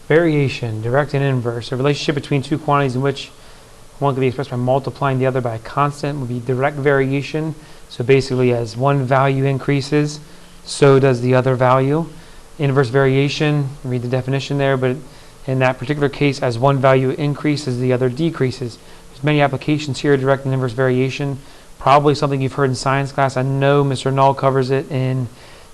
Variation, direct and inverse. A relationship between two quantities in which one can be expressed by multiplying the other by a constant would be direct variation. So basically, as one value increases, so does the other value. Inverse variation, read the definition there, but in that particular case, as one value increases, the other decreases. There's many applications here, direct and inverse variation. Probably something you've heard in science class. I know Mr. Null covers it in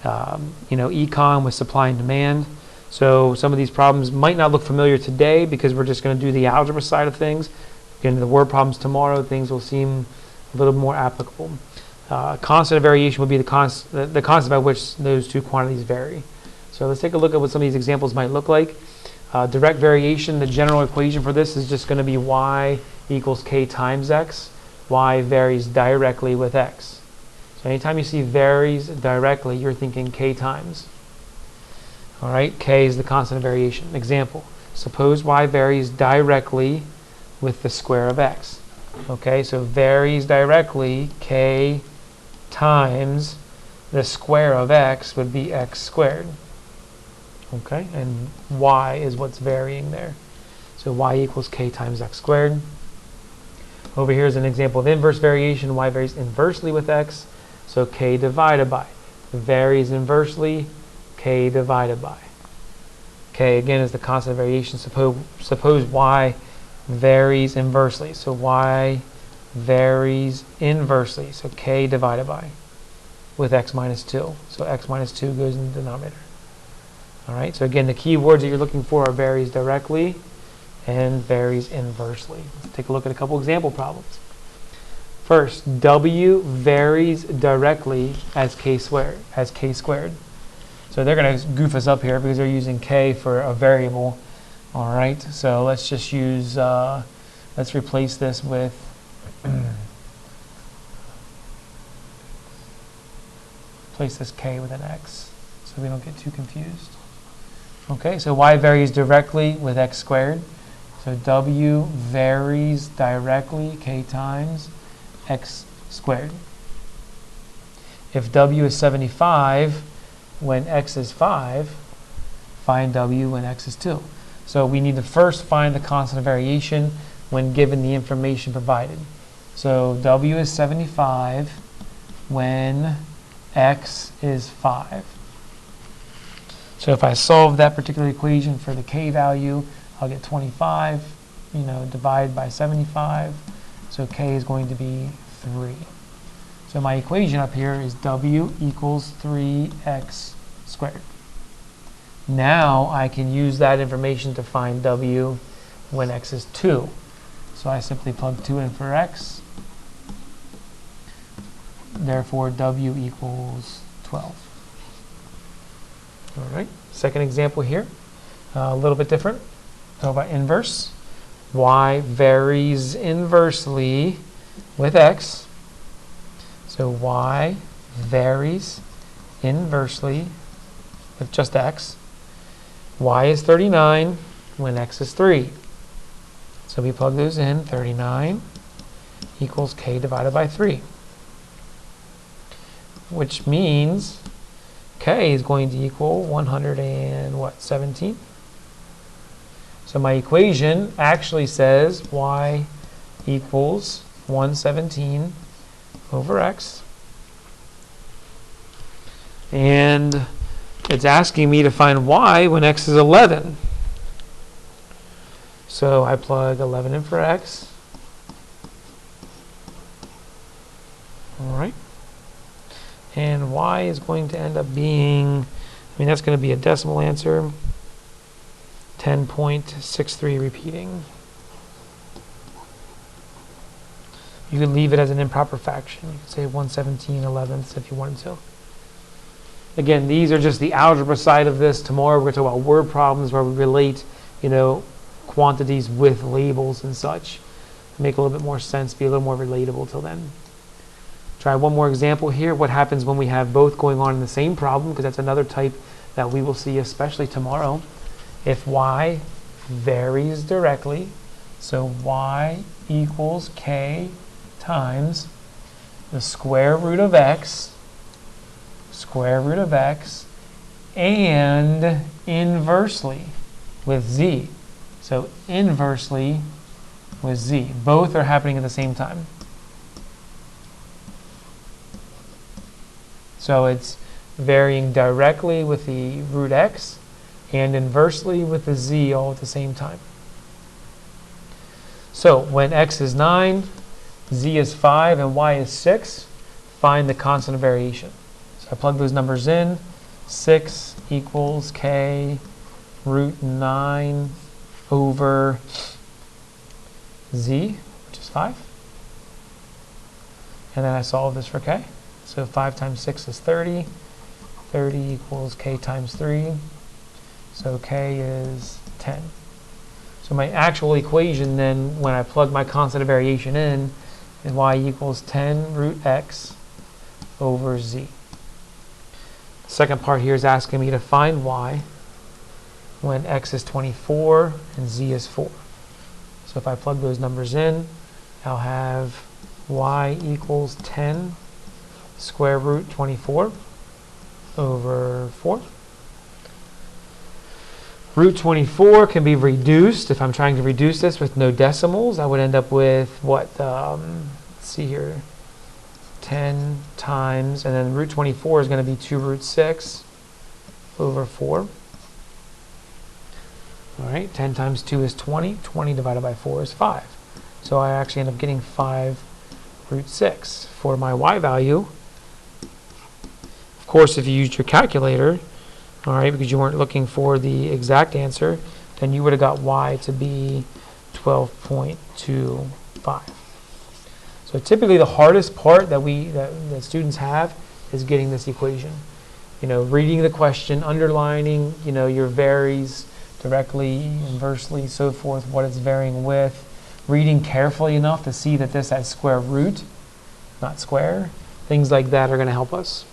econ with supply and demand. So some of these problems might not look familiar today because we're just going to do the algebra side of things. Get into the word problems tomorrow, things will seem a little more applicable. Constant of variation would be the constant by which those two quantities vary. So let's take a look at what some of these examples might look like. Direct variation, the general equation for this is just going to be y equals k times x. Y varies directly with x. So anytime you see varies directly, you're thinking k times. All right, k is the constant of variation. Example, suppose y varies directly with the square of x. Okay, so varies directly, k times the square of x would be x squared. Okay, and y is what's varying there. So y equals k times x squared. Over here is an example of inverse variation. Y varies inversely with x, so k divided by. Varies inversely, k divided by. K, again, is the constant of variation. Suppose y varies inversely. So y varies inversely. So k divided by with x minus 2. So x minus 2 goes in the denominator. All right, so again, the key words that you're looking for are varies directly and varies inversely. Let's take a look at a couple example problems. First, w varies directly as k squared. So they're going to goof us up here because they're using k for a variable. All right, so let's just use, let's replace this with, replace this k with an x so we don't get too confused. Okay, so y varies directly with x squared. So w varies directly, k times x squared. If w is 75 when x is 5, find w when x is 2. So we need to first find the constant of variation when given the information provided. So w is 75 when x is 5. So if I solve that particular equation for the k value, I'll get 25, divided by 75. So k is going to be 3. So my equation up here is w equals 3x squared. Now I can use that information to find w when x is 2. So I simply plug 2 in for x. Therefore, w equals 12. All right, second example here, a little bit different. Talk about inverse. Y varies inversely with x. So y varies inversely with just x. Y is 39 when x is 3. So we plug those in. 39 equals k divided by 3. Which means k is going to equal 117. So my equation actually says y equals 117 over x. And it's asking me to find y when x is 11. So I plug 11 in for x. All right. And y is going to end up being, that's going to be a decimal answer, 10.63 repeating. You could leave it as an improper fraction. You could say 117/11 if you wanted to. Again, these are just the algebra side of this. Tomorrow we're going to talk about word problems where we relate, quantities with labels and such. Make a little bit more sense, be a little more relatable till then. Try one more example here. What happens when we have both going on in the same problem, because that's another type that we will see especially tomorrow. If y varies directly, so y equals k times the square root of x, and inversely. with z. So inversely with z. Both are happening at the same time. So it's varying directly with the root x and inversely with the z all at the same time. So when x is 9, z is 5, and y is 6, find the constant of variation. So I plug those numbers in. 6 equals k root 9 over z, which is 5. And then I solve this for k. So 5 times 6 is 30. 30 equals k times 3. So k is 10. So my actual equation then, when I plug my constant of variation in, is y equals 10 root x over z. The second part here is asking me to find y when x is 24 and z is 4. So if I plug those numbers in, I'll have y equals 10 square root 24 over 4. Root 24 can be reduced. If I'm trying to reduce this with no decimals, I would end up with what? Let's see here. 10 times, and then root 24 is going to be 2 root 6 over 4. All right, 10 times 2 is 20. 20 divided by 4 is 5. So I actually end up getting 5 root 6 for my y value. Of course, if you used your calculator, all right, because you weren't looking for the exact answer, then you would have got y to be 12.25. So typically the hardest part that students have is getting this equation. You know, reading the question, underlining, you know, your varies directly, inversely, so forth, what it's varying with, reading carefully enough to see that this has square root, not square. Things like that are going to help us.